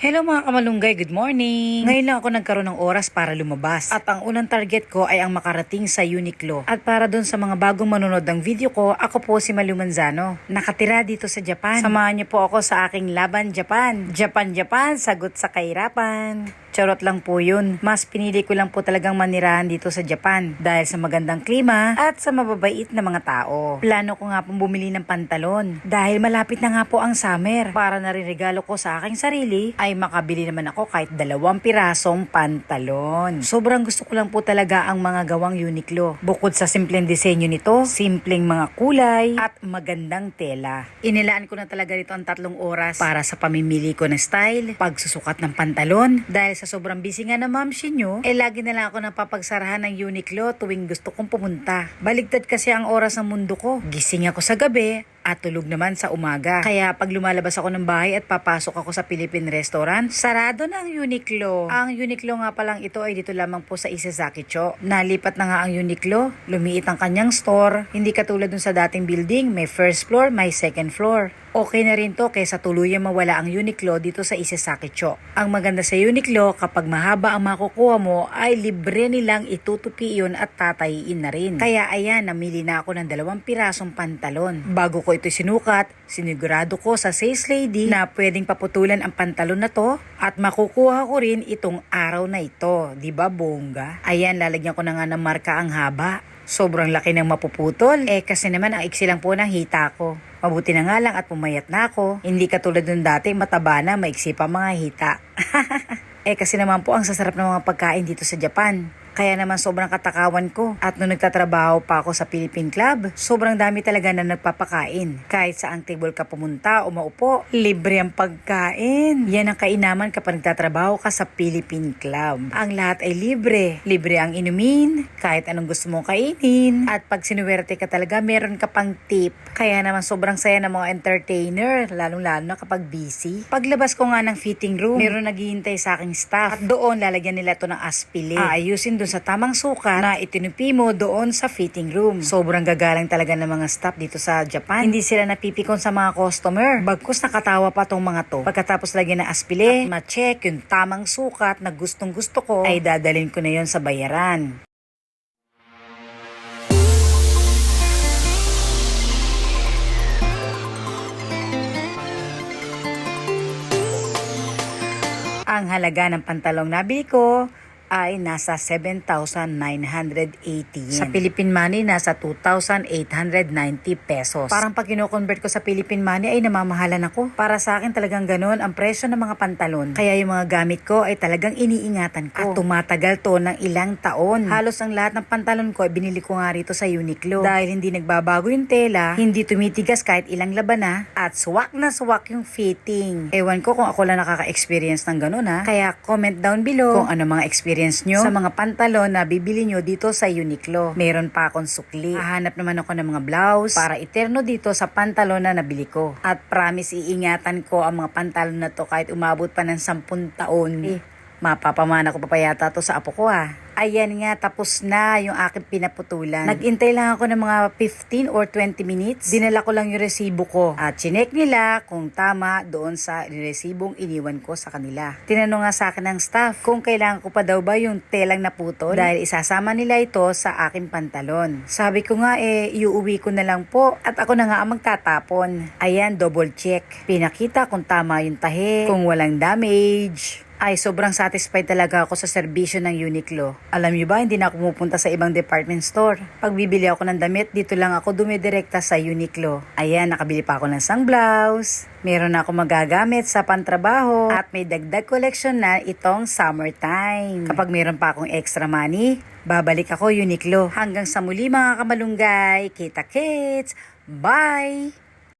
Hello mga kamalunggay, good morning! Ngayon lang ako nagkaroon ng oras para lumabas. At ang unang target ko ay ang makarating sa Uniqlo. At para dun sa mga bagong manonood ng video ko, ako po si Malu Manzano. Nakatira dito sa Japan. Samahan niyo po ako sa aking laban Japan. Japan, sagot sa kahirapan. Charot lang po yun. Mas pinili ko lang po talagang manirahan dito sa Japan dahil sa magandang klima at sa mababait na mga tao. Plano ko nga pong bumili ng pantalon dahil malapit na nga po ang summer. Para na rin regalo ko sa aking sarili ay makabili naman ako kahit 2 pirasong pantalon. Sobrang gusto ko lang po talaga ang mga gawang Uniqlo. Bukod sa simpleng disenyo nito, simpleng mga kulay at magandang tela. Inilaan ko na talaga dito ang 3 oras para sa pamimili ko ng style, pagsusukat ng pantalon dahil sa sobrang busy nga na mamshi nyo, lagi na lang ako napapagsarahan ng Uniqlo tuwing gusto kong pumunta. Baligtad kasi ang oras ng mundo ko. Gising ako sa gabi at tulog naman sa umaga. Kaya pag lumalabas ako ng bahay at papasok ako sa Philippine restaurant, sarado na ang Uniqlo. Ang Uniqlo nga palang ito ay dito lamang po sa Isesaki-cho. Nalipat na nga ang Uniqlo, lumiit ang kanyang store. Hindi katulad dun sa dating building, may first floor, may second floor. Okay na rin to kaysa tuluyang mawala ang Uniqlo dito sa Isesaki-cho. Ang maganda sa Uniqlo, kapag mahaba ang makukuha mo, ay libre nilang itutupi yun at tatayiin na rin. Kaya ayan, namili na ako ng 2 pirasong pantalon. Bago ko ito sinukat, sinigurado ko sa sales lady na pwedeng paputulan ang pantalon na to at makukuha ko rin itong araw na ito. Diba bongga? Ayan, lalagyan ko na nga ng marka ang haba. Sobrang laki ng mapuputol. Kasi naman ang iksi lang po ng hita ko. Mabuti na nga lang at pumayat na ako. Hindi katulad nung dati, mataba na, maiksi pa mga hita. Kasi naman po ang sasarap ng mga pagkain dito sa Japan. Kaya naman sobrang katakawan ko. At nung nagtatrabaho pa ako sa Philippine Club, sobrang dami talaga na nagpapakain. Kahit saang table ka pumunta o maupo, libre ang pagkain. Yan ang kainaman kapag nagtatrabaho ka sa Philippine Club. Ang lahat ay libre. Libre ang inumin, kahit anong gusto mong kainin. At pag sinuwerte ka talaga, meron ka pang tip. Kaya naman sobrang saya ng mga entertainer, lalong-lalo na kapag busy. Paglabas ko nga ng fitting room, meron naghihintay sa aking staff. At doon lalagyan nila to ng aspile. Aayusin doon sa tamang sukat na itinupi mo doon sa fitting room. Sobrang gagalang talaga ng mga staff dito sa Japan. Hindi sila napipikon sa mga customer. Bagkus nakatawa pa tong mga to. Pagkatapos lagyan ng aspile at ma-check yung tamang sukat na gustong gusto ko, ay dadalhin ko na yon sa bayaran. Ang halaga ng pantalong nabili ko ay nasa 7,980 yen. Sa Philippine money, nasa 2,890 pesos. Parang pag kino-convert ko sa Philippine money ay namamahalan ako. Para sa akin talagang ganun ang presyo ng mga pantalon. Kaya yung mga gamit ko ay talagang iniingatan ko. At tumatagal to ng ilang taon. Halos ang lahat ng pantalon ko ay binili ko nga rito sa Uniqlo. Dahil hindi nagbabago yung tela, hindi tumitigas kahit ilang laban na, at swak na swak yung fitting. Ewan ko kung ako lang nakaka-experience ng ganun ha. Kaya comment down below kung ano mga experience nyo sa mga pantalon na bibili nyo dito sa Uniqlo. Meron pa akong sukli. Hahanap naman ako ng mga blouse para iterno dito sa pantalon na nabili ko. At promise iingatan ko ang mga pantalon na to kahit umabot pa ng 10 taon. Mapapamana ko pa yata to sa apo ko ha. Ayan nga, tapos na yung aking pinaputulan. Nagintay lang ako ng mga 15 or 20 minutes. Dinala ko lang yung resibo ko. At chinek nila kung tama doon sa resibong iniwan ko sa kanila. Tinanong nga sa akin ng staff kung kailangan ko pa daw ba yung telang naputol dahil isasama nila ito sa aking pantalon. Sabi ko nga iuwi ko na lang po at ako na nga ang magtatapon. Ayan, double check. Pinakita kung tama yung tahe, kung walang damage. Ay, sobrang satisfied talaga ako sa serbisyo ng Uniqlo. Alam niyo ba, hindi na ako pumupunta sa ibang department store. Pag bibili ako ng damit, dito lang ako dumidirekta sa Uniqlo. Ayan, nakabili pa ako ng blouse. Meron na ako magagamit sa pantrabaho. At may dagdag collection na itong summertime. Kapag meron pa akong extra money, babalik ako Uniqlo. Hanggang sa muli mga kamalunggay. Kita kits! Bye!